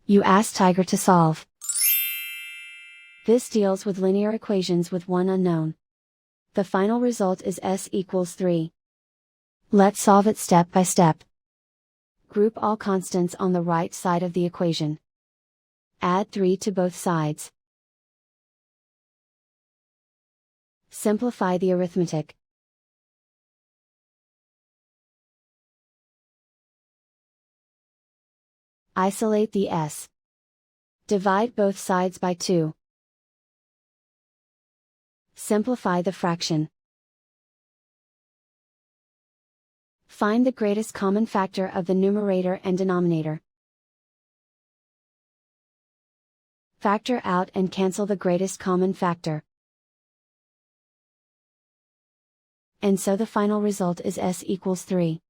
You ask Tiger to solve. This deals with linear equations with one unknown. The final result is s equals 3. Let's solve it step by step. Group all constants on the right side of the equation. Add 3 to both sides. Simplify the arithmetic. Isolate the s. Divide both sides by 2. Simplify the fraction. Find the greatest common factor of the numerator and denominator. Factor out and cancel the greatest common factor. And so the final result is s equals 3.